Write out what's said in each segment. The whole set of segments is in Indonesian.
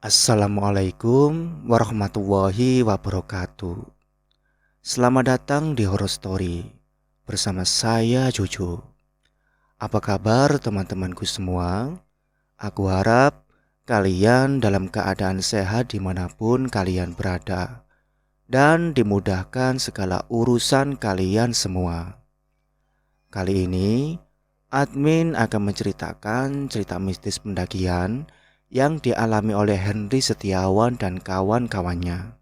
Assalamualaikum warahmatullahi wabarakatuh. Selamat datang di Horror Story bersama saya Jojo. Apa kabar teman-temanku semua? Aku harap kalian dalam keadaan sehat dimanapun kalian berada dan dimudahkan segala urusan kalian semua. Kali ini admin akan menceritakan cerita mistis pendakian yang dialami oleh Henry Setiawan dan kawan-kawannya.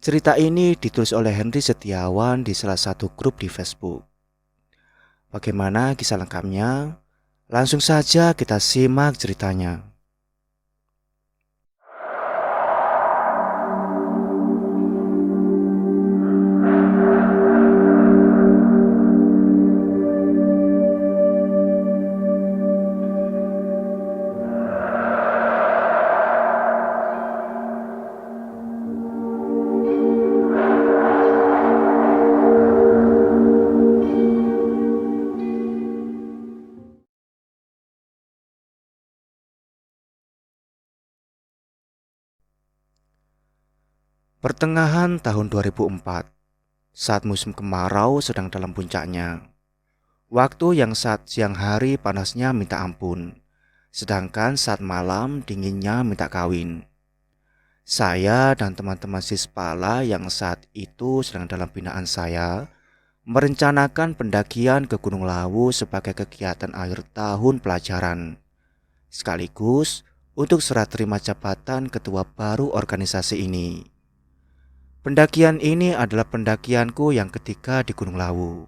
Cerita ini ditulis oleh Henry Setiawan di salah satu grup di Facebook. Bagaimana kisah lengkapnya? Langsung saja kita simak ceritanya. Pertengahan tahun 2004, saat musim kemarau sedang dalam puncaknya. Waktu yang saat siang hari panasnya minta ampun, sedangkan saat malam dinginnya minta kawin. Saya dan teman-teman Sispala yang saat itu sedang dalam binaan saya merencanakan pendakian ke Gunung Lawu sebagai kegiatan akhir tahun pelajaran, sekaligus untuk serah terima jabatan ketua baru organisasi ini. Pendakian ini adalah pendakianku yang ketiga di Gunung Lawu.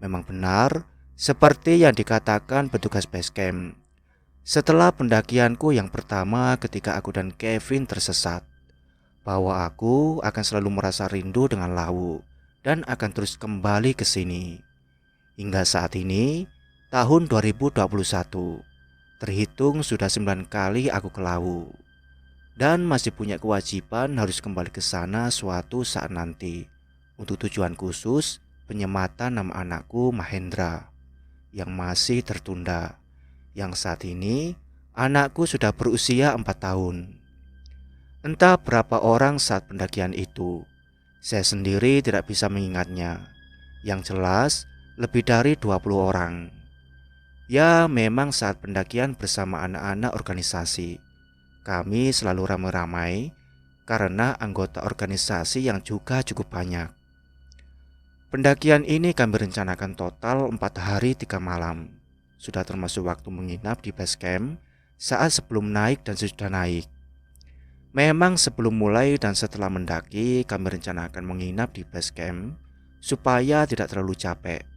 Memang benar, seperti yang dikatakan petugas base camp. Setelah pendakianku yang pertama ketika aku dan Kevin tersesat, bahwa aku akan selalu merasa rindu dengan Lawu dan akan terus kembali ke sini. Hingga saat ini, tahun 2021, terhitung sudah 9 kali aku ke Lawu. Dan masih punya kewajiban harus kembali ke sana suatu saat nanti untuk tujuan khusus penyematan nama anakku Mahendra yang masih tertunda. Yang saat ini anakku sudah berusia 4 tahun. Entah berapa orang saat pendakian itu, saya sendiri tidak bisa mengingatnya. Yang jelas lebih dari 20 orang. Ya memang saat pendakian bersama anak-anak organisasi, kami selalu ramai-ramai karena anggota organisasi yang juga cukup banyak. Pendakian ini kami rencanakan total 4 hari 3 malam. Sudah termasuk waktu menginap di base camp saat sebelum naik dan sesudah naik. Memang sebelum mulai dan setelah mendaki kami rencanakan menginap di base camp supaya tidak terlalu capek.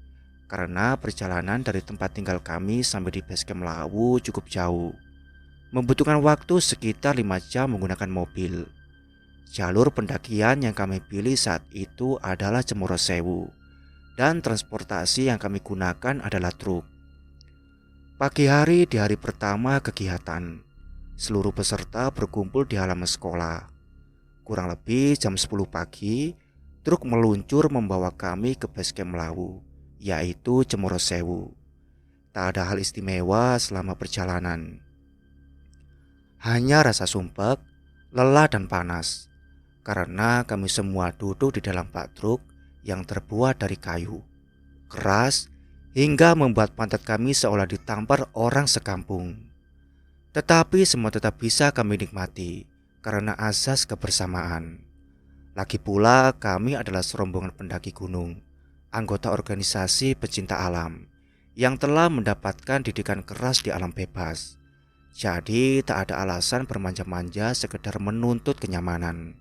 Karena perjalanan dari tempat tinggal kami sampai di base camp Lawu cukup jauh, membutuhkan waktu sekitar 5 jam menggunakan mobil. Jalur pendakian yang kami pilih saat itu adalah Cemoro Sewu, dan transportasi yang kami gunakan adalah truk. Pagi hari di hari pertama kegiatan, seluruh peserta berkumpul di halaman sekolah. Kurang lebih jam 10 pagi, truk meluncur membawa kami ke base camp Lawu, yaitu Cemoro Sewu. Tak ada hal istimewa selama perjalanan, hanya rasa sumpek, lelah dan panas, karena kami semua duduk di dalam bak truk yang terbuat dari kayu keras hingga membuat pantat kami seolah ditampar orang sekampung. Tetapi semua tetap bisa kami nikmati karena azas kebersamaan. Lagi pula kami adalah serombongan pendaki gunung, anggota organisasi pecinta alam yang telah mendapatkan didikan keras di alam bebas. Jadi tak ada alasan bermanja-manja sekedar menuntut kenyamanan.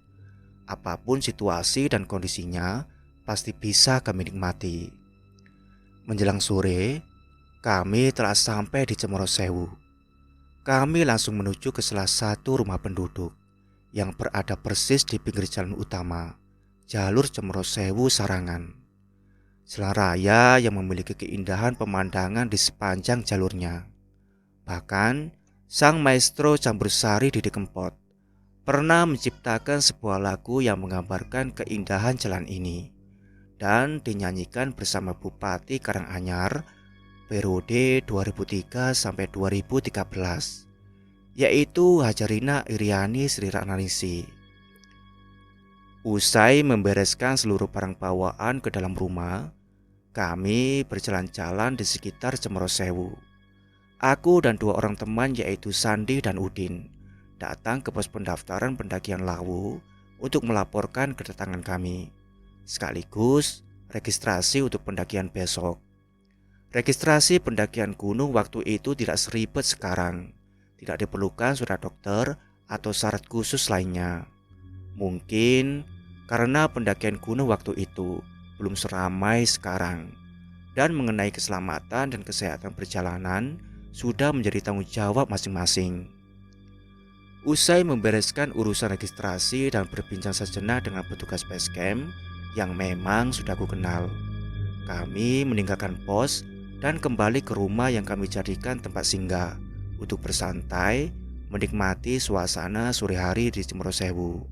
Apapun situasi dan kondisinya pasti bisa kami nikmati. Menjelang sore, kami telah sampai di Cemoro Sewu. Kami langsung menuju ke salah satu rumah penduduk yang berada persis di pinggir jalan utama, jalur Cemoro Sewu Sarangan. Jalan raya yang memiliki keindahan pemandangan di sepanjang jalurnya. Bahkan, sang maestro campur sari Didi Kempot pernah menciptakan sebuah lagu yang menggambarkan keindahan jalan ini dan dinyanyikan bersama Bupati Karanganyar periode 2003 sampai 2013. yaitu Hajarina Iriani Sri Ratnanisi. Usai membereskan seluruh barang bawaan ke dalam rumah, kami berjalan-jalan di sekitar Cemorosewu. Aku dan dua orang teman yaitu Sandi dan Udin datang ke pos pendaftaran pendakian Lawu untuk melaporkan kedatangan kami, sekaligus registrasi untuk pendakian besok. Registrasi pendakian gunung waktu itu tidak seribet sekarang, tidak diperlukan surat dokter atau syarat khusus lainnya. Mungkin karena pendakian gunung waktu itu belum seramai sekarang, dan mengenai keselamatan dan kesehatan perjalanan sudah menjadi tanggung jawab masing-masing. Usai membereskan urusan registrasi dan berbincang sejenak dengan petugas base camp yang memang sudah aku kenal, kami meninggalkan pos dan kembali ke rumah yang kami jadikan tempat singgah untuk bersantai menikmati suasana sore hari di Cemorosewu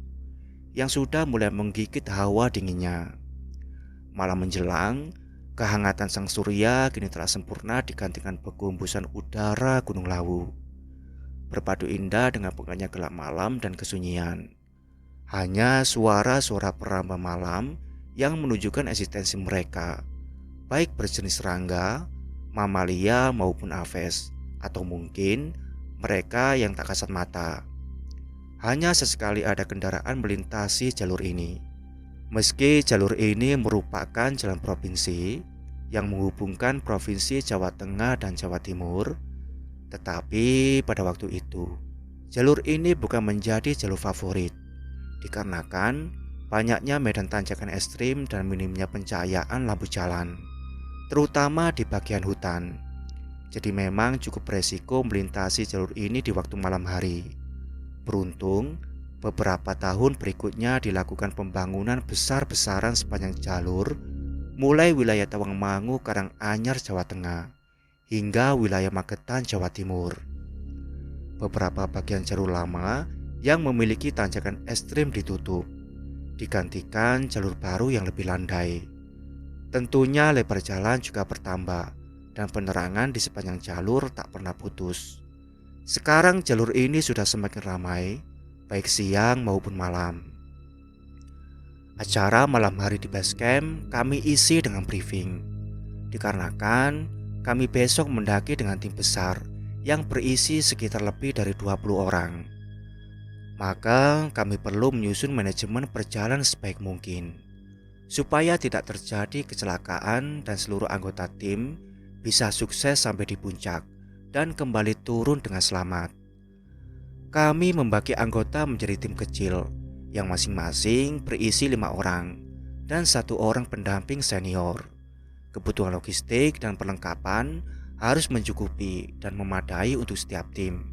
yang sudah mulai menggigit hawa dinginnya. Malam menjelang, kehangatan sang surya kini telah sempurna digantikan penggembusan udara Gunung Lawu. Berpadu indah dengan pekatnya gelap malam dan kesunyian. Hanya suara-suara peramba malam yang menunjukkan eksistensi mereka, baik berjenis serangga, mamalia maupun aves, atau mungkin mereka yang tak kasat mata. Hanya sesekali ada kendaraan melintasi jalur ini. Meski jalur ini merupakan jalan provinsi yang menghubungkan provinsi Jawa Tengah dan Jawa Timur, tetapi pada waktu itu jalur ini bukan menjadi jalur favorit dikarenakan banyaknya medan tanjakan ekstrim dan minimnya pencahayaan lampu jalan, terutama di bagian hutan. Jadi memang cukup beresiko melintasi jalur ini di waktu malam hari. Beruntung, beberapa tahun berikutnya dilakukan pembangunan besar-besaran sepanjang jalur, mulai wilayah Tawangmangu, Karanganyar, Jawa Tengah, hingga wilayah Magetan, Jawa Timur. Beberapa bagian jalur lama yang memiliki tanjakan ekstrim ditutup, digantikan jalur baru yang lebih landai. Tentunya lebar jalan juga bertambah, dan penerangan di sepanjang jalur tak pernah putus. Sekarang jalur ini sudah semakin ramai, baik siang maupun malam. Acara malam hari di base camp kami isi dengan briefing, dikarenakan kami besok mendaki dengan tim besar yang berisi sekitar lebih dari 20 orang. Maka kami perlu menyusun manajemen perjalanan sebaik mungkin, supaya tidak terjadi kecelakaan dan seluruh anggota tim bisa sukses sampai di puncak dan kembali turun dengan selamat. Kami membagi anggota menjadi tim kecil yang masing-masing berisi 5 orang dan 1 orang pendamping senior. Kebutuhan logistik dan perlengkapan harus mencukupi dan memadai untuk setiap tim.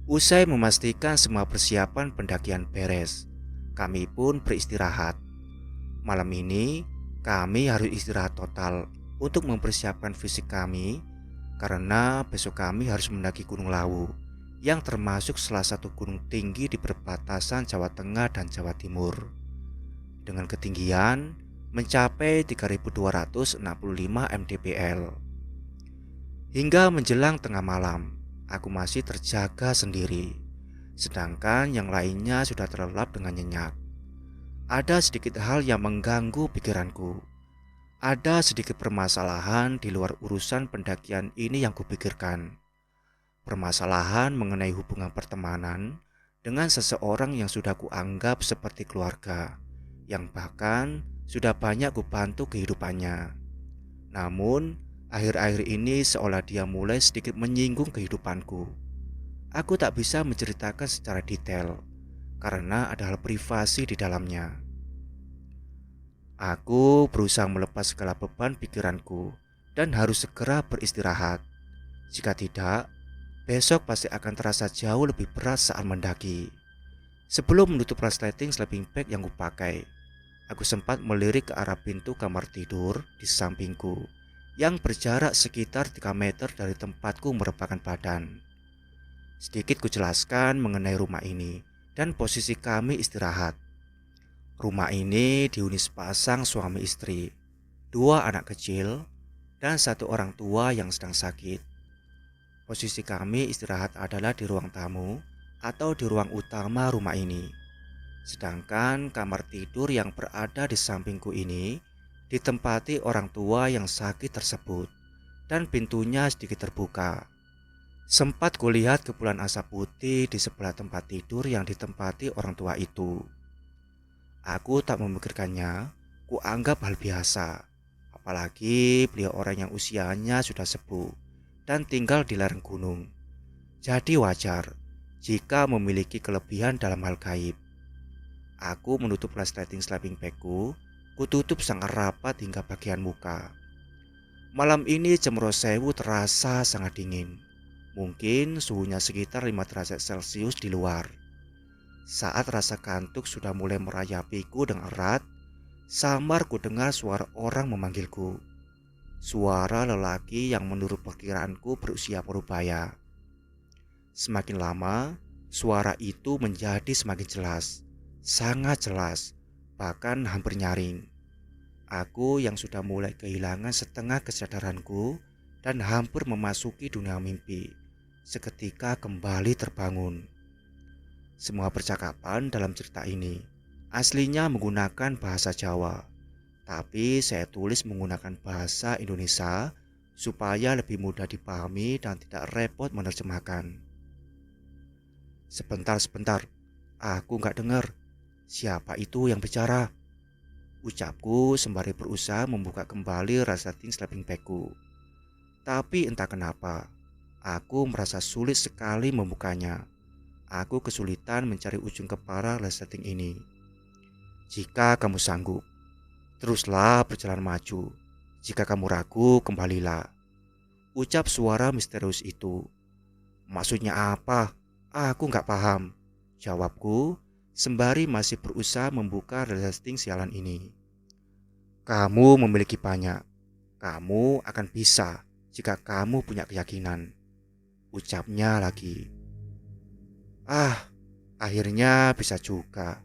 Usai memastikan semua persiapan pendakian beres, kami pun beristirahat. Malam ini kami harus istirahat total untuk mempersiapkan fisik kami, karena besok kami harus mendaki Gunung Lawu yang termasuk salah satu gunung tinggi di perbatasan Jawa Tengah dan Jawa Timur, dengan ketinggian mencapai 3.265 mdpl. Hingga menjelang tengah malam, aku masih terjaga sendiri, sedangkan yang lainnya sudah terlelap dengan nyenyak. Ada sedikit hal yang mengganggu pikiranku. Ada sedikit permasalahan di luar urusan pendakian ini yang kupikirkan. Permasalahan mengenai hubungan pertemanan dengan seseorang yang sudah kuanggap seperti keluarga, yang bahkan sudah banyak kubantu kehidupannya. Namun, akhir-akhir ini seolah dia mulai sedikit menyinggung kehidupanku. Aku tak bisa menceritakan secara detail, karena ada hal privasi di dalamnya. Aku berusaha melepas segala beban pikiranku dan harus segera beristirahat. Jika tidak, besok pasti akan terasa jauh lebih berat saat mendaki. Sebelum menutup resleting sleeping bag yang kupakai, aku sempat melirik ke arah pintu kamar tidur di sampingku yang berjarak sekitar 3 meter dari tempatku merebahkan badan. Sedikit kujelaskan mengenai rumah ini dan posisi kami istirahat. Rumah ini dihuni sepasang suami istri, 2 anak kecil, dan 1 orang tua yang sedang sakit. Posisi kami istirahat adalah di ruang tamu atau di ruang utama rumah ini. Sedangkan kamar tidur yang berada di sampingku ini ditempati orang tua yang sakit tersebut dan pintunya sedikit terbuka. Sempat kulihat kepulan asap putih di sebelah tempat tidur yang ditempati orang tua itu. Aku tak memikirkannya, kuanggap hal biasa. Apalagi beliau orang yang usianya sudah sepuh dan tinggal di lereng gunung. Jadi wajar jika memiliki kelebihan dalam hal gaib. Aku menutup resleting sleeping bagku, kututup sangat rapat hingga bagian muka. Malam ini Cemorosewu terasa sangat dingin. Mungkin suhunya sekitar 5 derajat Celcius di luar. Saat rasa kantuk sudah mulai merayapiku dengan erat, samar ku dengar suara orang memanggilku. Suara lelaki yang menurut perkiraanku berusia parubaya. Semakin lama, suara itu menjadi semakin jelas, sangat jelas, bahkan hampir nyaring. Aku yang sudah mulai kehilangan setengah kesadaranku dan hampir memasuki dunia mimpi, seketika kembali terbangun. Semua percakapan dalam cerita ini aslinya menggunakan bahasa Jawa, tapi saya tulis menggunakan bahasa Indonesia supaya lebih mudah dipahami dan tidak repot menerjemahkan. Sebentar, aku nggak dengar. Siapa itu yang bicara? Ucapku sembari berusaha membuka kembali resleting sleeping bagku. Tapi entah kenapa, aku merasa sulit sekali membukanya. Aku kesulitan mencari ujung kepala resleting ini. Jika kamu sanggup, teruslah berjalan maju. Jika kamu ragu, kembalilah. Ucap suara misterius itu. Maksudnya apa? Aku nggak paham. Jawabku, sembari masih berusaha membuka resleting sialan ini. Kamu memiliki banyak. Kamu akan bisa jika kamu punya keyakinan. Ucapnya lagi. Akhirnya bisa juga.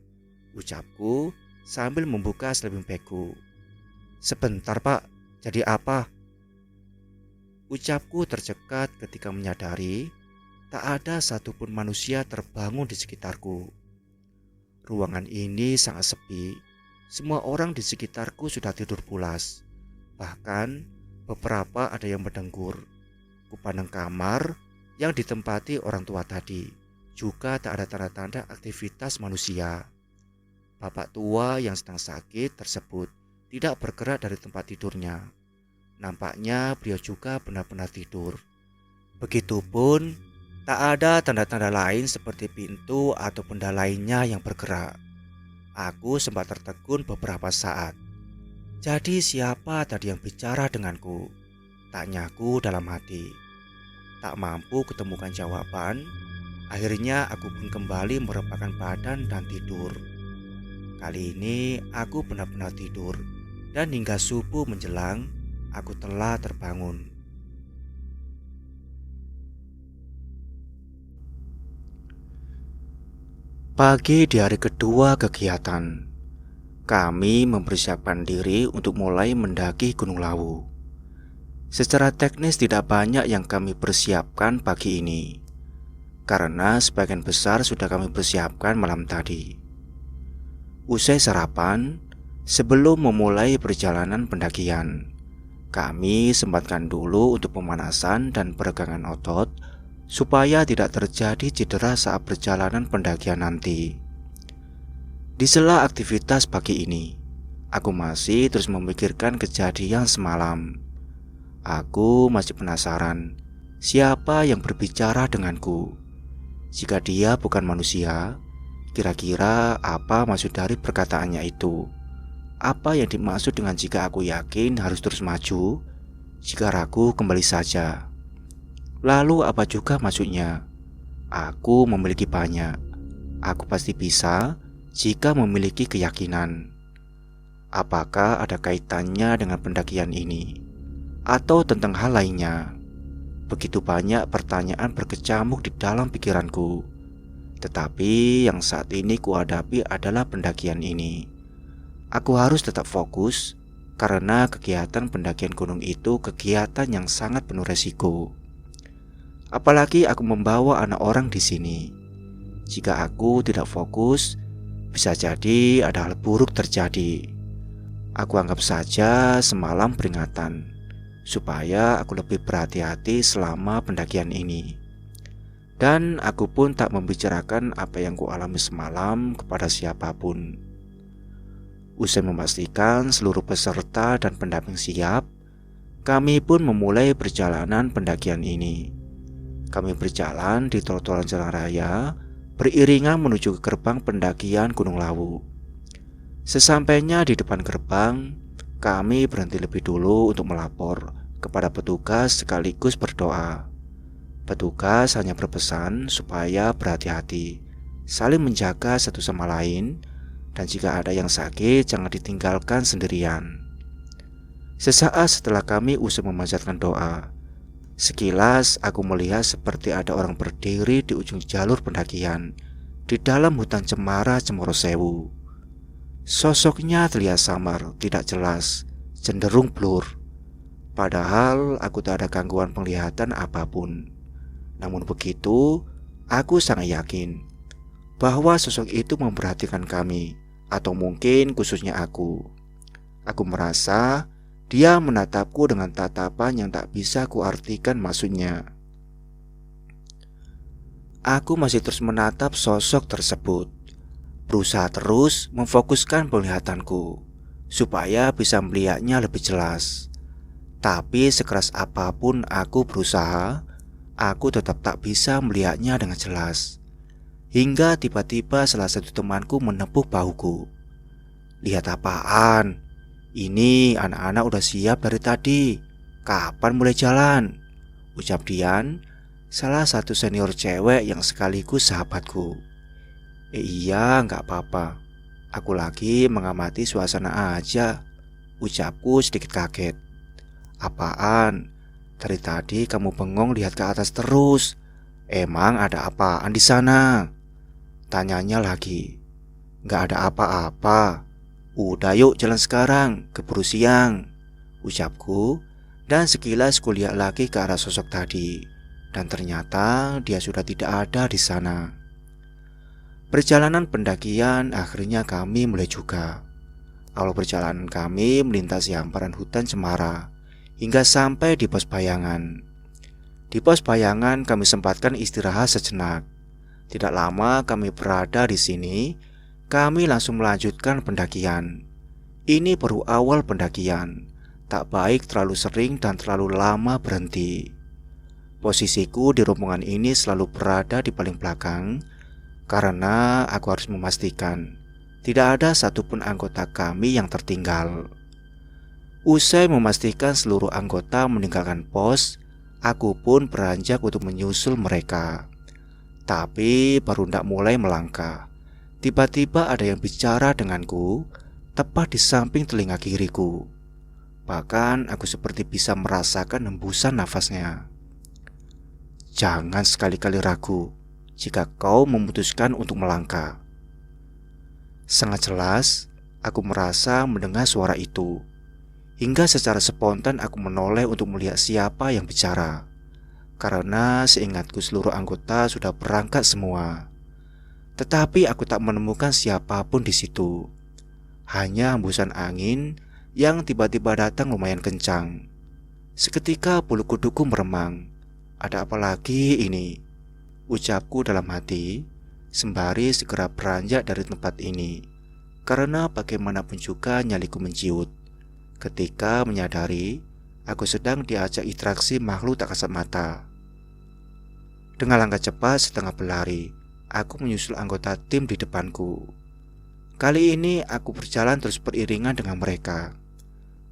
Ucapku sambil membuka sleeping bagku. Sebentar pak, jadi apa? Ucapku tercekat ketika menyadari tak ada satupun manusia terbangun di sekitarku. Ruangan ini sangat sepi. Semua orang di sekitarku sudah tidur pulas. Bahkan beberapa ada yang mendengkur. Kupandang kamar yang ditempati orang tua tadi. Juga tak ada tanda-tanda aktivitas manusia. Bapak tua yang sedang sakit tersebut tidak bergerak dari tempat tidurnya. Nampaknya beliau juga benar-benar tidur. Begitupun, tak ada tanda-tanda lain seperti pintu atau benda lainnya yang bergerak. Aku sempat tertegun beberapa saat. Jadi siapa tadi yang bicara denganku? Tanyaku dalam hati. Tak mampu ketemukan jawaban. Akhirnya aku pun kembali merepakkan badan dan tidur. Kali ini aku benar-benar tidur. Dan hingga subuh menjelang, aku telah terbangun. Pagi di hari kedua kegiatan, kami mempersiapkan diri untuk mulai mendaki Gunung Lawu. Secara teknis tidak banyak yang kami persiapkan pagi ini, karena sebagian besar sudah kami persiapkan malam tadi. Usai sarapan, sebelum memulai perjalanan pendakian, kami sempatkan dulu untuk pemanasan dan peregangan otot supaya tidak terjadi cedera saat perjalanan pendakian nanti. Di sela aktivitas pagi ini, aku masih terus memikirkan kejadian semalam. Aku masih penasaran siapa yang berbicara denganku. Jika dia bukan manusia, kira-kira apa maksud dari perkataannya itu? Apa yang dimaksud dengan jika aku yakin harus terus maju, jika ragu kembali saja? Lalu apa juga maksudnya? Aku memiliki banyak. Aku pasti bisa jika memiliki keyakinan. Apakah ada kaitannya dengan pendakian ini? Atau tentang hal lainnya? Begitu banyak pertanyaan berkecamuk di dalam pikiranku. Tetapi yang saat ini kuhadapi adalah pendakian ini. Aku harus tetap fokus karena kegiatan pendakian gunung itu kegiatan yang sangat penuh resiko. Apalagi aku membawa anak orang di sini. Jika aku tidak fokus, bisa jadi ada hal buruk terjadi. Aku anggap saja semalam peringatan, supaya aku lebih berhati-hati selama pendakian ini. Dan aku pun tak membicarakan apa yang kualami semalam kepada siapapun. Usai memastikan seluruh peserta dan pendamping siap, kami pun memulai perjalanan pendakian ini. Kami berjalan di trotoar jalan raya, beriringan menuju ke gerbang pendakian Gunung Lawu. Sesampainya di depan gerbang, kami berhenti lebih dulu untuk melapor kepada petugas sekaligus berdoa. Petugas hanya berpesan supaya berhati-hati, saling menjaga satu sama lain, dan jika ada yang sakit jangan ditinggalkan sendirian. Sesaat setelah kami usai memanjatkan doa, sekilas aku melihat seperti ada orang berdiri di ujung jalur pendakian di dalam hutan cemara Cemorosewu. Sosoknya terlihat samar, tidak jelas, cenderung blur. Padahal aku tak ada gangguan penglihatan apapun. Namun begitu, aku sangat yakin bahwa sosok itu memperhatikan kami, atau mungkin khususnya aku. Aku merasa dia menatapku dengan tatapan yang tak bisa kuartikan maksudnya. Aku masih terus menatap sosok tersebut, berusaha terus memfokuskan penglihatanku supaya bisa melihatnya lebih jelas. Tapi sekeras apapun aku berusaha, aku tetap tak bisa melihatnya dengan jelas. Hingga tiba-tiba salah satu temanku menepuk bahuku. "Lihat apaan? Ini anak-anak udah siap dari tadi. Kapan mulai jalan?" ucap Dian, salah satu senior cewek yang sekaligus sahabatku. Iya, gak apa-apa. Aku lagi mengamati suasana aja," ucapku sedikit kaget. "Apaan? Dari tadi kamu bengong lihat ke atas terus. Emang ada apaan di sana?" tanyanya lagi. "Gak ada apa-apa. Udah yuk jalan sekarang, keburu siang," ucapku, dan sekilas kulihat lagi ke arah sosok tadi, dan ternyata dia sudah tidak ada di sana. Perjalanan pendakian akhirnya kami mulai juga. Awal perjalanan kami melintasi hamparan hutan cemara hingga sampai di pos bayangan. Di pos bayangan kami sempatkan istirahat sejenak. Tidak lama kami berada di sini, kami langsung melanjutkan pendakian. Ini baru awal pendakian, tak baik terlalu sering dan terlalu lama berhenti. Posisiku di rombongan ini selalu berada di paling belakang, karena aku harus memastikan tidak ada satupun anggota kami yang tertinggal. Usai memastikan seluruh anggota meninggalkan pos, aku pun beranjak untuk menyusul mereka. Tapi baru hendak mulai melangkah, tiba-tiba ada yang bicara denganku tepat di samping telinga kiriku. Bahkan aku seperti bisa merasakan hembusan nafasnya. "Jangan sekali-kali ragu jika kau memutuskan untuk melangkah." Sangat jelas, aku merasa mendengar suara itu. Hingga secara spontan aku menoleh untuk melihat siapa yang bicara, karena seingatku seluruh anggota sudah berangkat semua. Tetapi aku tak menemukan siapapun di situ. Hanya hembusan angin yang tiba-tiba datang lumayan kencang. Seketika bulu kuduku meremang. "Ada apa lagi ini?" ucapku dalam hati, sembari segera beranjak dari tempat ini, karena bagaimanapun juga nyaliku menciut ketika menyadari aku sedang diajak interaksi makhluk tak kasat mata. Dengan langkah cepat setengah berlari, aku menyusul anggota tim di depanku. Kali ini aku berjalan terus beriringan dengan mereka.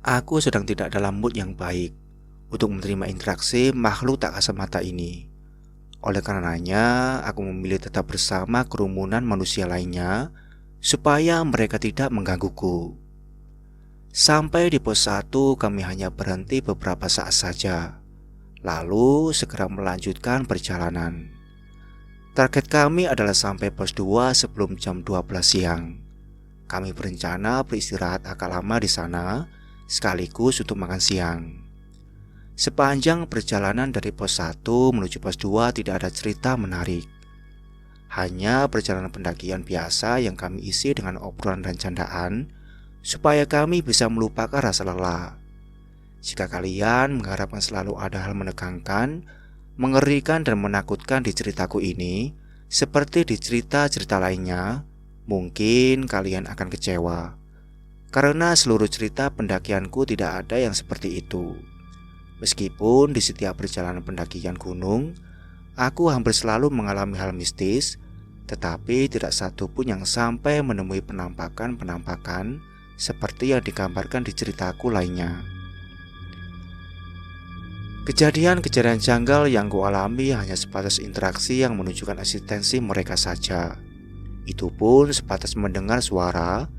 Aku sedang tidak dalam mood yang baik untuk menerima interaksi makhluk tak kasat mata ini. Oleh karenanya, aku memilih tetap bersama kerumunan manusia lainnya supaya mereka tidak menggangguku. Sampai di pos 1 kami hanya berhenti beberapa saat saja, lalu segera melanjutkan perjalanan. Target kami adalah sampai pos 2 sebelum jam 12 siang. Kami berencana beristirahat agak lama di sana, sekaligus untuk makan siang. Sepanjang perjalanan dari pos 1 menuju pos 2 tidak ada cerita menarik. Hanya perjalanan pendakian biasa yang kami isi dengan obrolan dan candaan supaya kami bisa melupakan rasa lelah. Jika kalian mengharapkan selalu ada hal menegangkan, mengerikan dan menakutkan di ceritaku ini, seperti di cerita-cerita lainnya, mungkin kalian akan kecewa. Karena seluruh cerita pendakianku tidak ada yang seperti itu. Meskipun di setiap perjalanan pendakian gunung, aku hampir selalu mengalami hal mistis, tetapi tidak satu pun yang sampai menemui penampakan-penampakan seperti yang digambarkan di ceritaku lainnya. Kejadian-kejadian janggal yang kualami hanya sebatas interaksi yang menunjukkan eksistensi mereka saja. Itu pun sebatas mendengar suara,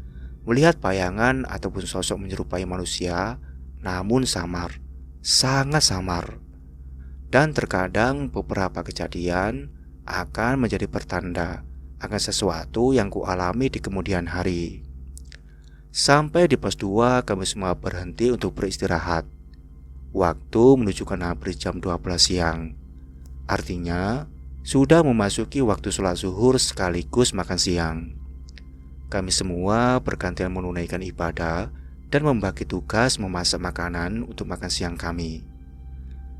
melihat bayangan ataupun sosok menyerupai manusia, namun samar, sangat samar. Dan terkadang beberapa kejadian akan menjadi pertanda akan sesuatu yang kualami di kemudian hari. Sampai di pos 2 kami semua berhenti untuk beristirahat. Waktu menunjukkan hampir jam 12 siang. Artinya sudah memasuki waktu sholat zuhur sekaligus makan siang. Kami semua bergantian menunaikan ibadah dan membagi tugas memasak makanan untuk makan siang kami.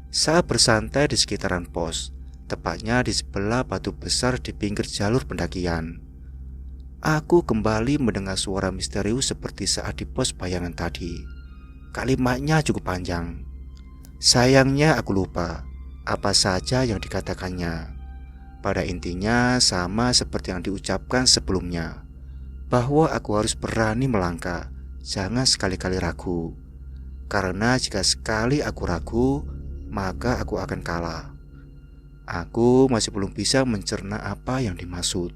Saat bersantai di sekitaran pos, tepatnya di sebelah batu besar di pinggir jalur pendakian, aku kembali mendengar suara misterius seperti saat di pos bayangan tadi. Kalimatnya cukup panjang. Sayangnya aku lupa apa saja yang dikatakannya. Pada intinya sama seperti yang diucapkan sebelumnya, bahwa aku harus berani melangkah, jangan sekali-kali ragu. Karena jika sekali aku ragu, maka aku akan kalah. Aku masih belum bisa mencerna apa yang dimaksud.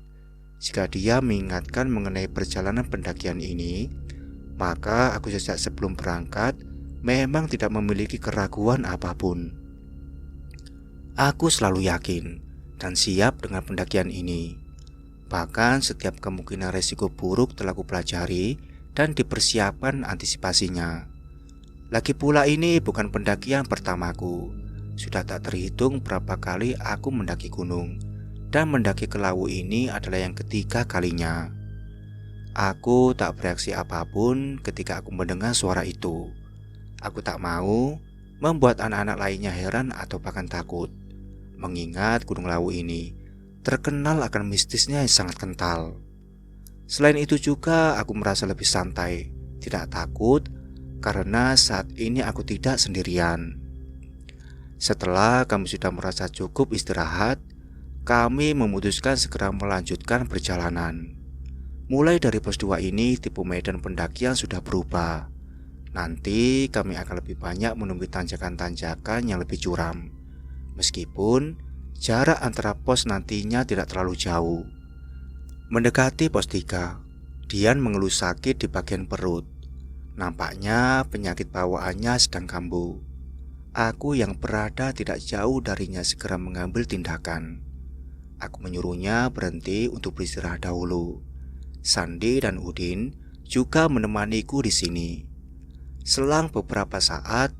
Jika dia mengingatkan mengenai perjalanan pendakian ini, maka aku sejak sebelum berangkat memang tidak memiliki keraguan apapun. Aku selalu yakin dan siap dengan pendakian ini. Bahkan setiap kemungkinan resiko buruk telah kupelajari dan dipersiapkan antisipasinya. Lagi pula ini bukan pendakian pertamaku. Sudah tak terhitung berapa kali aku mendaki gunung, dan mendaki ke Lawu ini adalah yang ketiga kalinya. Aku tak bereaksi apapun ketika aku mendengar suara itu. Aku tak mau membuat anak-anak lainnya heran atau bahkan takut, mengingat Gunung Lawu ini terkenal akan mistisnya yang sangat kental. Selain itu juga aku merasa lebih santai, tidak takut, karena saat ini aku tidak sendirian. Setelah kami sudah merasa cukup istirahat, kami memutuskan segera melanjutkan perjalanan. Mulai dari pos 2 ini tipe medan pendakian sudah berubah. Nanti kami akan lebih banyak menemui tanjakan-tanjakan yang lebih curam. Meskipun jarak antara pos nantinya tidak terlalu jauh. Mendekati pos 3, Dian mengeluh sakit di bagian perut. Nampaknya penyakit bawaannya sedang kambuh. Aku yang berada tidak jauh darinya segera mengambil tindakan. Aku menyuruhnya berhenti untuk beristirahat dahulu. Sandi dan Udin juga menemaniku di sini. Selang beberapa saat,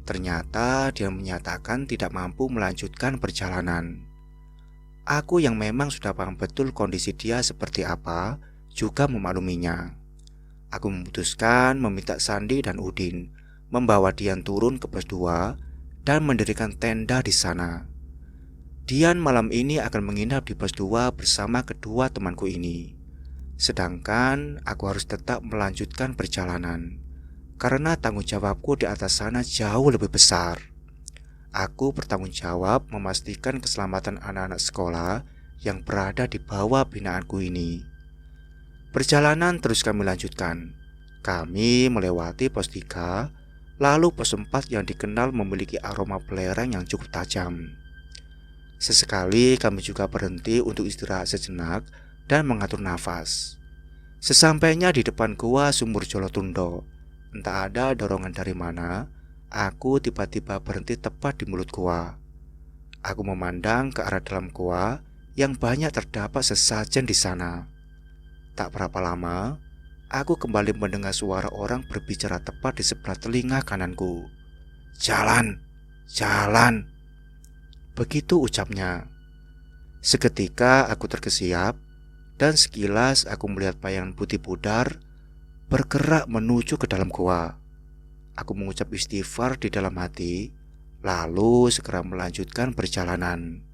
ternyata dia menyatakan tidak mampu melanjutkan perjalanan. Aku yang memang sudah paham betul kondisi dia seperti apa, juga memakluminya. Aku memutuskan meminta Sandi dan Udin membawa Dian turun ke pos 2 dan mendirikan tenda di sana. Dian malam ini akan menginap di pos 2 bersama kedua temanku ini. Sedangkan aku harus tetap melanjutkan perjalanan, karena tanggung jawabku di atas sana jauh lebih besar. Aku bertanggung jawab memastikan keselamatan anak-anak sekolah yang berada di bawah binaanku ini. Perjalanan terus kami lanjutkan. Kami melewati pos 3, lalu pos 4 yang dikenal memiliki aroma belerang yang cukup tajam. Sesekali kami juga berhenti untuk istirahat sejenak dan mengatur nafas. Sesampainya di depan gua Sumur Jolotundo, entah ada dorongan dari mana, aku tiba-tiba berhenti tepat di mulut gua. Aku memandang ke arah dalam gua yang banyak terdapat sesajen di sana. Tak berapa lama, aku kembali mendengar suara orang berbicara tepat di sebelah telinga kananku. "Jalan!" Jalan, begitu ucapnya. Seketika aku terkesiap dan sekilas aku melihat bayangan putih pudar bergerak menuju ke dalam gua. Aku mengucap istighfar di dalam hati, lalu segera melanjutkan perjalanan.